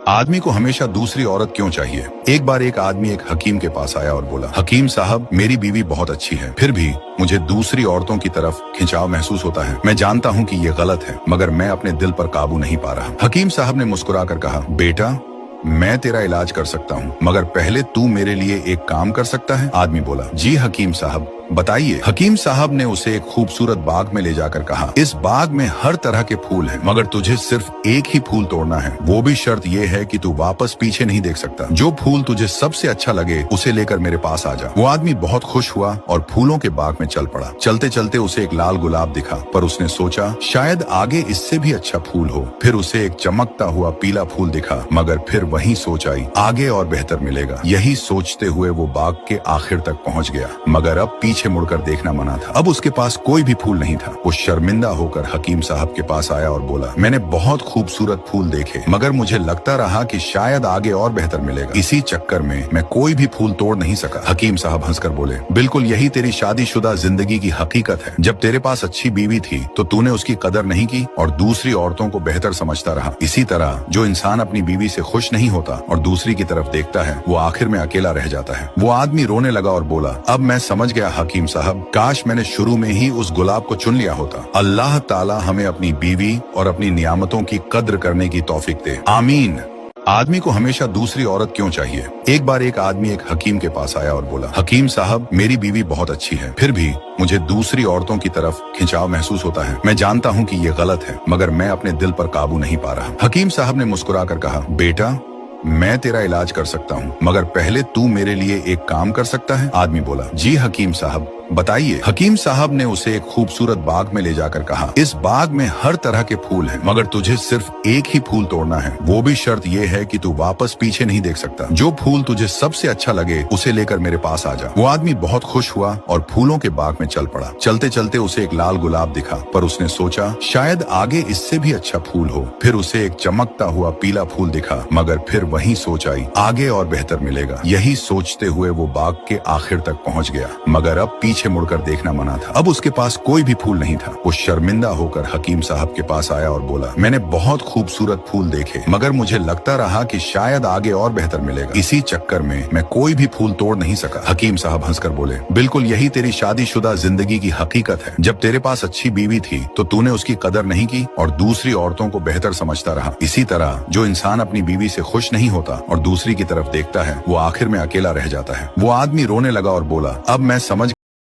आदमी को हमेशा दूसरी औरत क्यों चाहिए? एक बार एक आदमी एक हकीम के पास आया और बोला, हकीम साहब, मेरी बीवी बहुत अच्छी है, फिर भी मुझे दूसरी औरतों की तरफ खिंचाव महसूस होता है। मैं जानता हूँ कि ये गलत है, मगर मैं अपने दिल पर काबू नहीं पा रहा। हकीम साहब ने मुस्कुराकर कहा, बेटा, मैं तेरा इलाज कर सकता हूँ, मगर पहले तू मेरे लिए एक काम कर सकता है? आदमी बोला, जी हकीम साहब, बताइए। हकीम साहब ने उसे एक खूबसूरत बाग में ले जाकर कहा, इस बाग में हर तरह के फूल हैं, मगर तुझे सिर्फ एक ही फूल तोड़ना है। वो भी शर्त ये है कि तू वापस पीछे नहीं देख सकता। जो फूल तुझे सबसे अच्छा लगे उसे लेकर मेरे पास आ जा। वो आदमी बहुत खुश हुआ और फूलों के बाग में चल पड़ा। चलते चलते उसे एक लाल गुलाब दिखा, पर उसने सोचा शायद आगे इससे भी अच्छा फूल हो। फिर उसे एक चमकता हुआ पीला फूल दिखा, मगर फिर वही सोच आई, आगे और बेहतर मिलेगा। यही सोचते हुए वो बाग के आखिर तक पहुंच गया, मगर अब पीछे मुड़कर देखना मना था। अब उसके पास कोई भी फूल नहीं था। वो शर्मिंदा होकर हकीम साहब के पास आया और बोला, मैंने बहुत खूबसूरत फूल देखे, मगर मुझे लगता रहा कि शायद आगे और बेहतर मिलेगा। इसी चक्कर में मैं कोई भी फूल तोड़ नहीं सका। हकीम साहब हंसकर बोले, बिल्कुल यही तेरी शादीशुदा जिंदगी की हकीकत है। जब तेरे पास अच्छी बीवी थी तो तूने उसकी कदर नहीं की और दूसरी औरतों को बेहतर समझता रहा। इसी तरह जो इंसान अपनी बीवी से खुश नहीं होता और दूसरी की तरफ देखता है, वो आखिर में अकेला रह जाता है। वो आदमी रोने लगा और बोला, अब मैं समझ गया हकीम साहब, काश मैंने शुरू में ही उस गुलाब को चुन लिया होता। अल्लाह ताला हमें अपनी बीवी और अपनी नियामतों की कद्र करने की तौफीक दे, आमीन। आदमी को हमेशा दूसरी औरत क्यों चाहिए? एक बार एक आदमी एक हकीम के पास आया और बोला, हकीम साहब, मेरी बीवी बहुत अच्छी है, फिर भी मुझे दूसरी औरतों की तरफ खिंचाव महसूस होता है। मैं जानता हूँ कि ये गलत है, मगर मैं अपने दिल पर काबू नहीं पा रहा। हकीम साहब ने मुस्कुराकर कहा, बेटा, मैं तेरा इलाज कर सकता हूँ, मगर पहले तू मेरे लिए एक काम कर सकता है? आदमी बोला, जी हकीम साहब, बताइए। हकीम साहब ने उसे एक खूबसूरत बाग में ले जाकर कहा, इस बाग में हर तरह के फूल हैं, मगर तुझे सिर्फ एक ही फूल तोड़ना है। वो भी शर्त ये है कि तू वापस पीछे नहीं देख सकता। जो फूल तुझे सबसे अच्छा लगे उसे लेकर मेरे पास आ जा। वो आदमी बहुत खुश हुआ और फूलों के बाग में चल पड़ा। चलते चलते उसे एक लाल गुलाब दिखा, पर उसने सोचा शायद आगे इससे भी अच्छा फूल हो। फिर उसे एक चमकता हुआ पीला फूल दिखा, मगर फिर वही सोच आई, आगे और बेहतर मिलेगा। यही सोचते हुए वो बाग के आखिर तक पहुंच गया, मगर अब पीछे मुड़कर देखना मना था। अब उसके पास कोई भी फूल नहीं था। वो शर्मिंदा होकर हकीम साहब के पास आया और बोला, मैंने बहुत खूबसूरत फूल देखे, मगर मुझे लगता रहा कि शायद आगे और बेहतर मिलेगा। इसी चक्कर में मैं कोई भी फूल तोड़ नहीं सका। हकीम साहब हंसकर बोले, बिल्कुल यही तेरी शादीशुदा जिंदगी की हकीकत है। जब तेरे पास अच्छी बीवी थी तो तूने उसकी कदर नहीं की और दूसरी औरतों को बेहतर समझता रहा। इसी तरह जो इंसान अपनी बीवी से खुश नहीं होता और दूसरी की तरफ देखता है, वो आखिर में अकेला रह जाता है। वो आदमी रोने लगा और बोला, अब मैं समझ